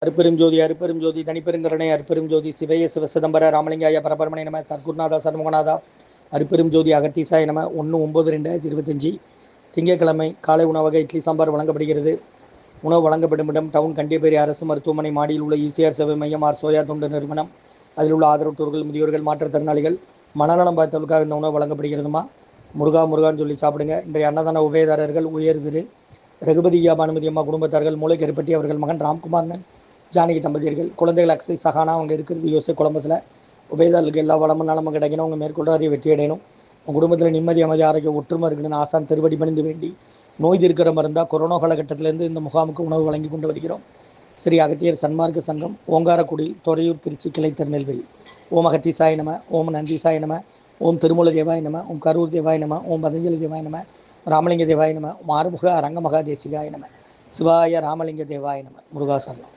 அருப்பெரும் ஜோதி அருப்பெரும் ஜோதி தனிப்பெருங்கருணை அருப்பெரும் ஜோதி சிவய சிவசிதம்பர ராமலிங்காய பரபரமணை நம சர்க்குருநாதா சர்முகநாதா அருப்பெரும் ஜோதி அகத்தீசாய நம 1/9/2025 திங்கட்கிழமை காலை உணவக இட்லி சாம்பார் வழங்கப்படுகிறது. உணவு வழங்கப்படும் இடம் டவுன் கண்டியப்பேரி அரசு மருத்துவமனை மாடியில் உள்ள ஈசிஆர் சேவை மையம் ஆர் சோயா தொண்டு நிறுவனம். அதில் உள்ள ஆதரவற்றோர்கள், முதியோர்கள், மாற்றுத்திறனாளிகள், மனநலம் பார்த்தவர்களுக்காக இந்த உணவு வழங்கப்படுகிறதுமா. முருகா முருகான்னு சொல்லி சாப்பிடுங்க. இன்றைய அன்னதான உபயதாரர்கள் உயர் திரு ரகுபதி பானுமதி அம்மா குடும்பத்தார்கள், மூளைக்கருப்பட்டி அவர்கள் மகன் ராம்குமார் ஜானகி தம்பதியர்கள், குழந்தைகள் அக்ஷய் சஹானா அவங்க இருக்கிறது யோசை கொலம்பஸில். உபயதாரர்களுக்கு எல்லா வளமும் நலமும் கிடைக்கணும். அவங்க மேற்கொள்றாரிய வெற்றி அடையணும். உங்கள் குடும்பத்தில் நிம்மதி அமைதி ஆரோக்கியம் ஒற்றுமை இருக்கணும்னு ஆசான் திருவடி பணிந்து வேண்டி நோய் தீர்க்கிற மருந்தா கொரோனா காலகட்டத்திலேருந்து இந்த முகாமுக்கு உணவு வழங்கி கொண்டு வருகிறோம். ஸ்ரீ அகத்தியர் சன்மார்க்க சங்கம், ஓங்காரக்குடி, துறையூர், திருச்சி கிளை, திருநெல்வேலி. ஓம் அகத்தீசாய நம, ஓம் நந்தீசாய நம, ஓம் திருமூல தேவாய நம, ஓம் கரூர் தேவாய நம, ஓம் பதஞ்சலி தேவாய நம, ராமலிங்க தேவாய நம, ஓம் ஆறுமுக அரங்க மகா தேசிகாய நம, சிவாய ராமலிங்க தேவாய நம. முருகாசரணம்.